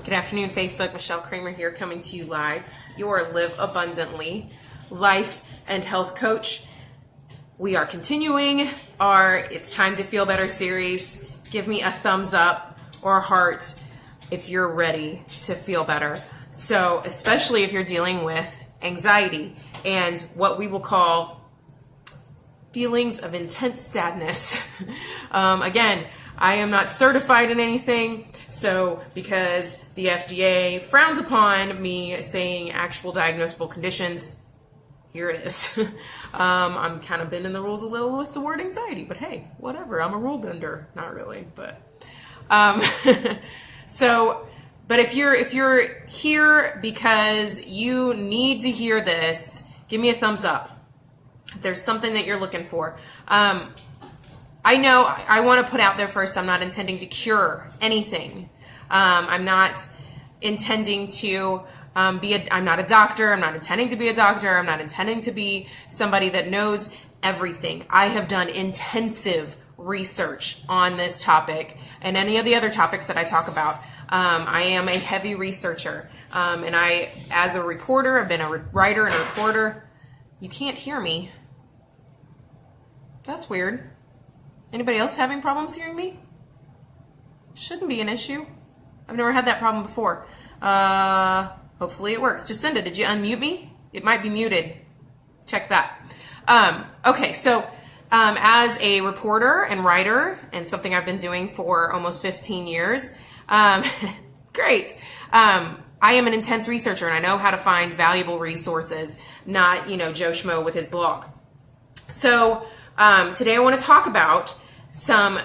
Good afternoon, Facebook. Michelle Kramer here, coming to you live. Your Live Abundantly life and health coach. We are continuing our It's Time to Feel Better series. Give me a thumbs up or a heart if you're ready to feel better. So, especially if you're dealing with anxiety and what we will call feelings of intense sadness. Again, I am not certified in anything, so because the FDA frowns upon me saying actual diagnosable conditions, here it is. I'm kind of bending the rules a little with the word anxiety, but hey, whatever. I'm a rule bender. Not really, but but if you're here because you need to hear this, give me a thumbs up. There's something that you're looking for. I know I want to put out there first, I'm not intending to cure anything. I'm not intending to I'm not a doctor. I'm not intending to be a doctor. I'm not intending to be somebody that knows everything. I have done intensive research on this topic and any of the other topics that I talk about. I am a heavy researcher. And I, as a reporter, I've been a writer and a reporter. You can't hear me. That's weird. Anybody else having problems hearing me? Shouldn't be an issue. I've never had that problem before. Hopefully it works. Jacinda, did you unmute me? It might be muted. Check that. Okay, so as a reporter and writer, and something I've been doing for almost 15 years, great. I am an intense researcher, and I know how to find valuable resources, not, Joe Schmo with his blog. So today I want to talk about some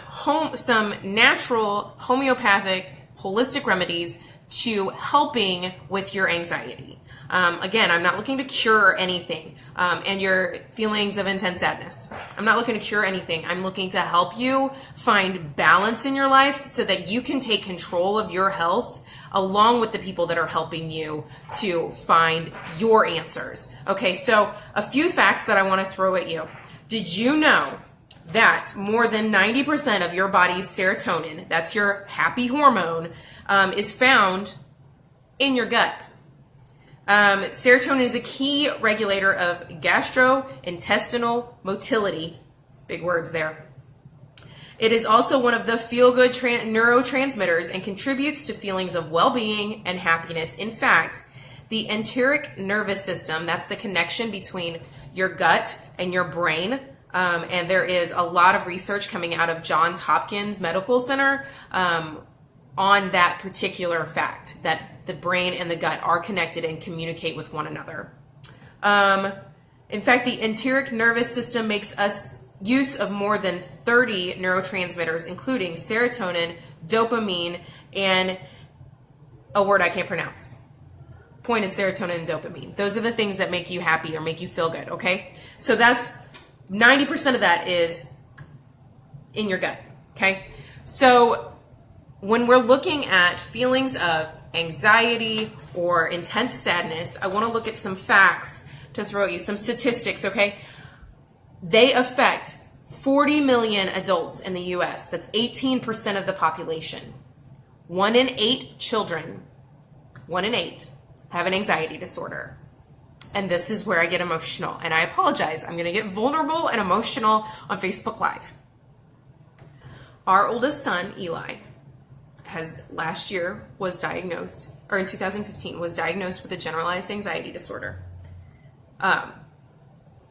natural homeopathic holistic remedies to helping with your anxiety. Again, I'm not looking to cure anything and your feelings of intense sadness. I'm not looking to cure anything. I'm looking to help you find balance in your life so that you can take control of your health along with the people that are helping you to find your answers. Okay, so a few facts that I want to throw at you. Did you know that more than 90% of your body's serotonin, that's your happy hormone, is found in your gut? Serotonin is a key regulator of gastrointestinal motility. Big words there. It is also one of the feel-good neurotransmitters and contributes to feelings of well-being and happiness. In fact, the enteric nervous system, that's the connection between your gut and your brain, and there is a lot of research coming out of Johns Hopkins Medical Center on that particular fact, that the brain and the gut are connected and communicate with one another. In fact, the enteric nervous system makes us use of more than 30 neurotransmitters, including serotonin, dopamine, and a word I can't pronounce. Point is serotonin and dopamine. Those are the things that make you happy or make you feel good, okay? So that's 90% of that is in your gut, okay? So when we're looking at feelings of anxiety or intense sadness, I want to look at some facts to throw at you, some statistics, okay? They affect 40 million adults in the U.S. That's 18% of the population. 1 in 8 children, 1 in 8, have an anxiety disorder. And this is where I get emotional. And I apologize. I'm going to get vulnerable and emotional on Facebook Live. Our oldest son, Eli, last year was diagnosed, or in 2015, was diagnosed with a generalized anxiety disorder.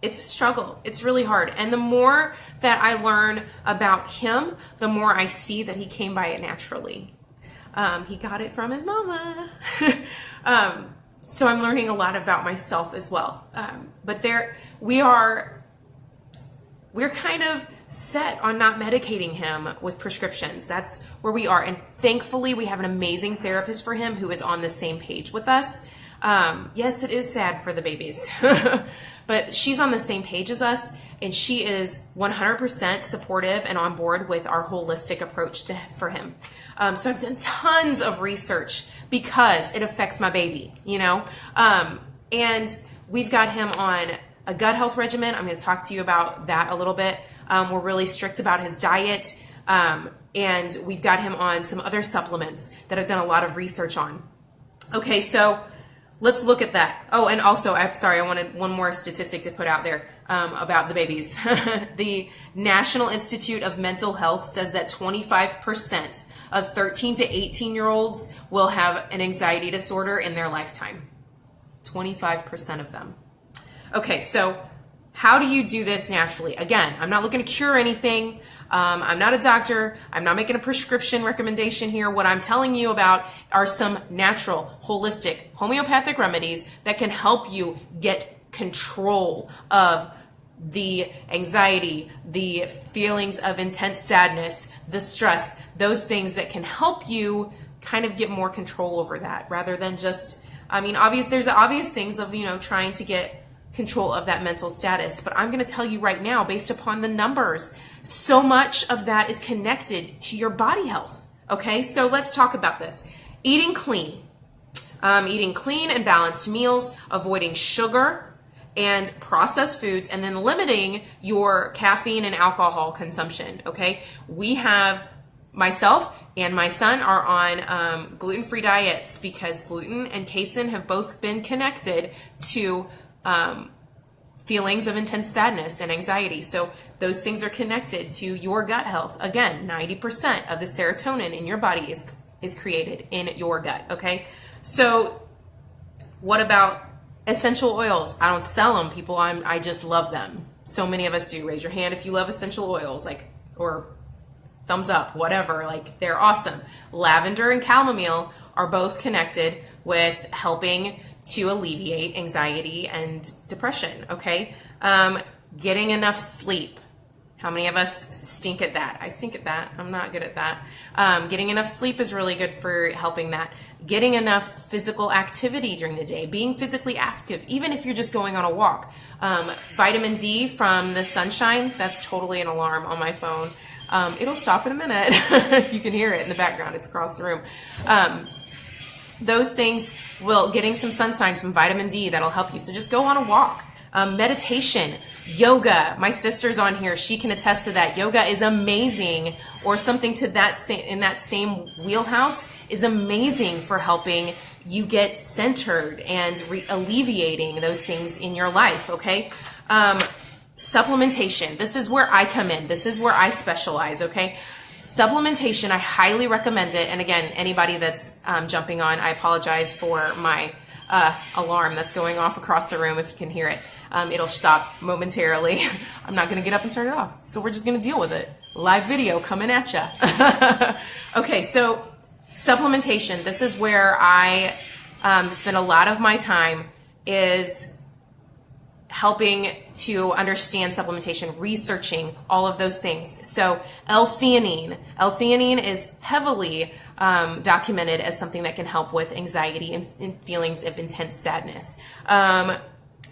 It's a struggle. It's really hard. And the more that I learn about him, the more I see that he came by it naturally. He got it from his mama. So I'm learning a lot about myself as well. But we're kind of set on not medicating him with prescriptions. That's where we are. And thankfully, we have an amazing therapist for him who is on the same page with us. Yes, it is sad for the babies, but she's on the same page as us, and she is 100% supportive and on board with our holistic approach for him. So I've done tons of research because it affects my baby, and we've got him on a gut health regimen. I'm going to talk to you about that a little bit. We're really strict about his diet. And we've got him on some other supplements that I've done a lot of research on. Okay, so let's look at that. Oh, and also, I wanted one more statistic to put out there about the babies. The National Institute of Mental Health says that 25% of 13 to 18-year-olds will have an anxiety disorder in their lifetime. 25% of them. Okay, so how do you do this naturally? Again, I'm not looking to cure anything. I'm not a doctor. I'm not making a prescription recommendation here. What I'm telling you about are some natural, holistic, homeopathic remedies that can help you get control of the anxiety, the feelings of intense sadness, the stress, those things that can help you kind of get more control over that rather than just, there's obvious things of, trying to get control of that mental status. But I'm going to tell you right now, based upon the numbers, so much of that is connected to your body health. Okay, so let's talk about this. Eating clean. Eating clean and balanced meals, avoiding sugar and processed foods, and then limiting your caffeine and alcohol consumption. Okay, we have, myself and my son are on gluten-free diets because gluten and casein have both been connected to feelings of intense sadness and anxiety. So those things are connected to your gut health. Again, 90% of the serotonin in your body is created in your gut. Okay, so what about essential oils? I don't sell them, people. I just love them. So many of us do. Raise your hand if you love essential oils, or thumbs up, whatever. They're awesome. Lavender and chamomile are both connected with helping to alleviate anxiety and depression. Okay, getting enough sleep. How many of us stink at that? I stink at that. I'm not good at that. Getting enough sleep is really good for helping that. Getting enough physical activity during the day, being physically active, even if you're just going on a walk. Vitamin D from the sunshine, that's totally an alarm on my phone. It'll stop in a minute. You can hear it in the background. It's across the room. Those things getting some sunshine, some vitamin D, that'll help you. So just go on a walk. Meditation, yoga. My sister's on here. She can attest to that. Yoga is amazing, or something to that in that same wheelhouse is amazing for helping you get centered and alleviating those things in your life. Okay. Supplementation. This is where I come in. This is where I specialize. Okay. Supplementation, I highly recommend it. And again, anybody that's jumping on, I apologize for my alarm that's going off across the room if you can hear it. It'll stop momentarily. I'm not going to get up and turn it off. So we're just going to deal with it. Live video coming at ya. Okay, so supplementation. This is where I spend a lot of my time, is helping to understand supplementation, researching all of those things. So L-theanine. L-theanine is heavily documented as something that can help with anxiety and feelings of intense sadness.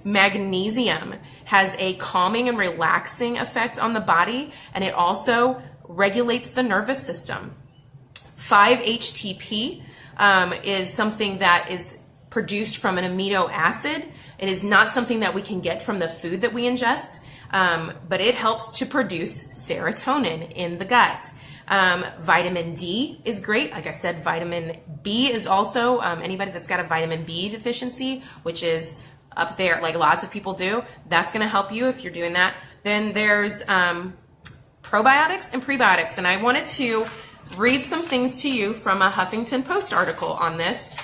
Magnesium has a calming and relaxing effect on the body, and it also regulates the nervous system. 5-HTP is something that is produced from an amino acid. It is not something that we can get from the food that we ingest, but it helps to produce serotonin in the gut. Vitamin D is great. Like I said, vitamin B is also, anybody that's got a vitamin B deficiency, which is up there, like lots of people do, that's going to help you if you're doing that. Then there's probiotics and prebiotics, and I wanted to read some things to you from a Huffington Post article on this,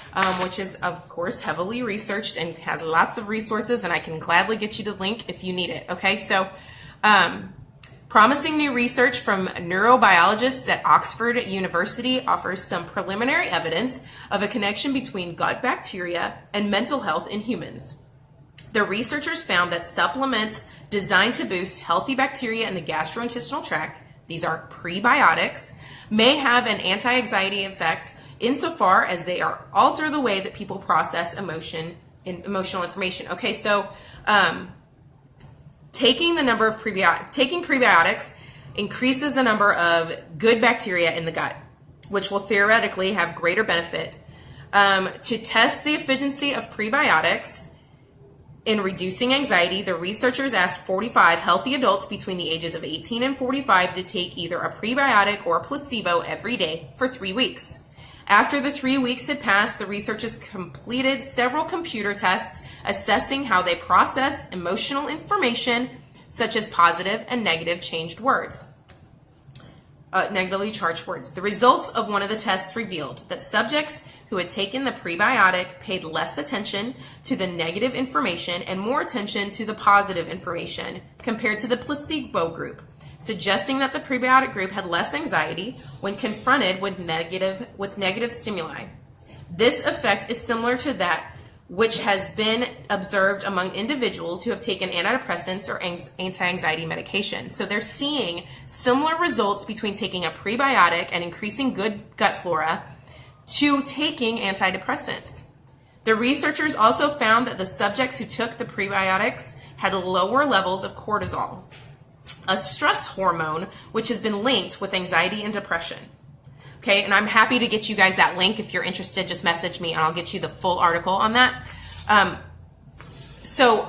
which is, of course, heavily researched and has lots of resources, and I can gladly get you the link if you need it. Okay, so promising new research from neurobiologists at Oxford University offers some preliminary evidence of a connection between gut bacteria and mental health in humans. The researchers found that supplements designed to boost healthy bacteria in the gastrointestinal tract, these are prebiotics, may have an anti-anxiety effect insofar as they alter the way that people process emotional information. Okay, so taking prebiotics increases the number of good bacteria in the gut, which will theoretically have greater benefit. To test the efficiency of prebiotics, In reducing anxiety, the researchers asked 45 healthy adults between the ages of 18 and 45 to take either a prebiotic or a placebo every day for 3 weeks. After the 3 weeks had passed, the researchers completed several computer tests assessing how they processed emotional information, such as positive and negative changed words. Negatively charged words. The results of one of the tests revealed that subjects who had taken the prebiotic paid less attention to the negative information and more attention to the positive information compared to the placebo group, suggesting that the prebiotic group had less anxiety when confronted with negative stimuli. This effect is similar to that which has been observed among individuals who have taken antidepressants or anti-anxiety medication. So they're seeing similar results between taking a prebiotic and increasing good gut flora to taking antidepressants. The researchers also found that the subjects who took the prebiotics had lower levels of cortisol, a stress hormone which has been linked with anxiety and depression. Okay, and I'm happy to get you guys that link. If you're interested, just message me and I'll get you the full article on that. So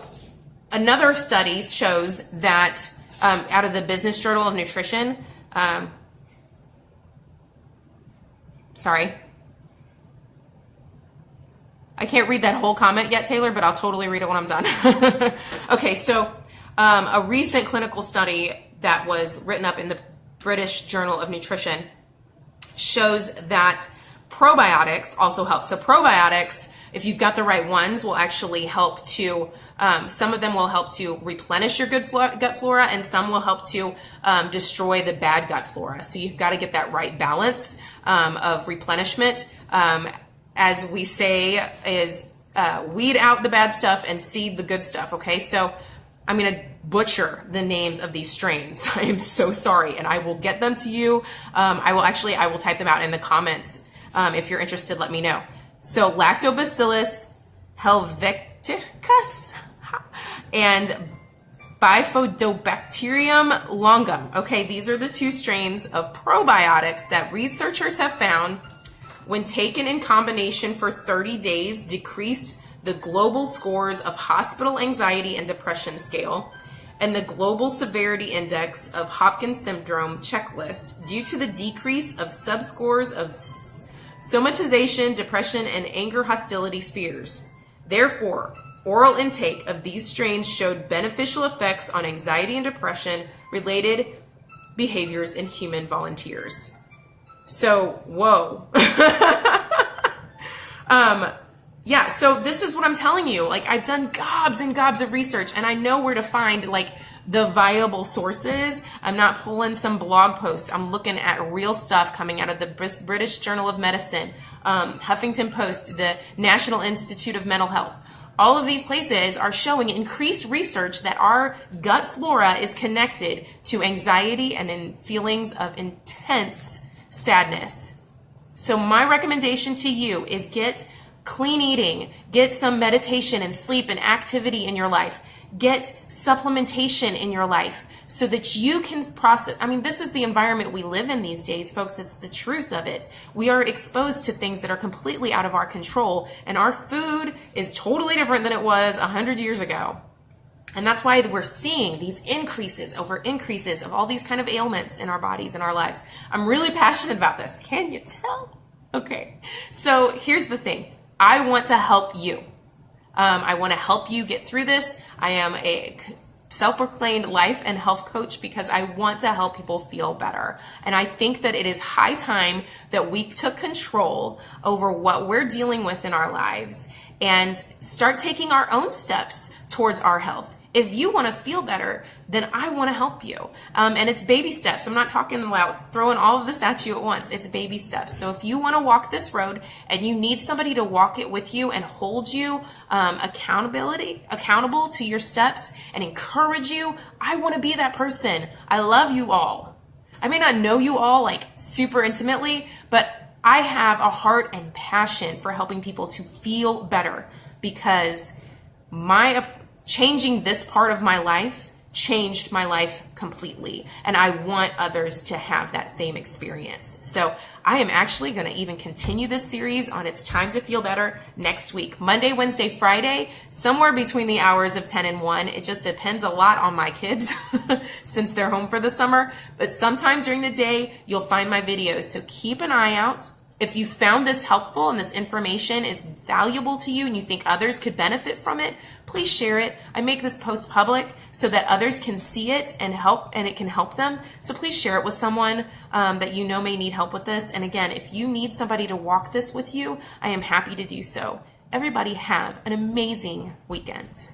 another study shows that out of the Business Journal of Nutrition, sorry, I can't read that whole comment yet, Taylor, but I'll totally read it when I'm done. Okay, so a recent clinical study that was written up in the British Journal of Nutrition shows that probiotics also help. So probiotics, if you've got the right ones, will actually help to, some of them will help to replenish your good gut flora, and some will help to destroy the bad gut flora. So you've got to get that right balance of replenishment. As we say, is weed out the bad stuff and seed the good stuff, okay? So I'm going to butcher the names of these strains. I am so sorry, and I will get them to you. I will type them out in the comments. If you're interested, let me know. So Lactobacillus helveticus and Bifidobacterium longum. Okay, these are the 2 strains of probiotics that researchers have found, when taken in combination for 30 days, decreased the global scores of hospital anxiety and depression scale and the global severity index of Hopkins syndrome checklist due to the decrease of subscores of somatization, depression, and anger hostility spheres. Therefore, oral intake of these strains showed beneficial effects on anxiety and depression related behaviors in human volunteers. So, whoa. Yeah, so this is what I'm telling you. Like, I've done gobs and gobs of research, and I know where to find, like, the viable sources. I'm not pulling some blog posts. I'm looking at real stuff coming out of the British Journal of Medicine, Huffington Post, the National Institute of Mental Health. All of these places are showing increased research that our gut flora is connected to anxiety and in feelings of intense sadness. So my recommendation to you is get clean eating, get some meditation and sleep and activity in your life, get supplementation in your life so that you can process. I mean, this is the environment we live in these days, folks. It's the truth of it. We are exposed to things that are completely out of our control, and our food is totally different than it was 100 years ago. And that's why we're seeing these increases over increases of all these kind of ailments in our bodies and our lives. I'm really passionate about this. Can you tell? Okay. So here's the thing. I want to help you. I want to help you get through this. I am a self-proclaimed life and health coach because I want to help people feel better. And I think that it is high time that we took control over what we're dealing with in our lives and start taking our own steps towards our health. If you want to feel better, then I want to help you. And it's baby steps. I'm not talking about throwing all of this at you at once. It's baby steps. So if you want to walk this road and you need somebody to walk it with you and hold you accountable to your steps and encourage you, I want to be that person. I love you all. I may not know you all like super intimately, but I have a heart and passion for helping people to feel better because changing this part of my life changed my life completely. And I want others to have that same experience. So I am actually going to even continue this series on It's Time to Feel Better next week. Monday, Wednesday, Friday, somewhere between the hours of 10 and 1. It just depends a lot on my kids since they're home for the summer. But sometime during the day, you'll find my videos. So keep an eye out. If you found this helpful and this information is valuable to you and you think others could benefit from it, please share it. I make this post public so that others can see it and it can help them. So please share it with someone that you know may need help with this. And again, if you need somebody to walk this with you, I am happy to do so. Everybody have an amazing weekend.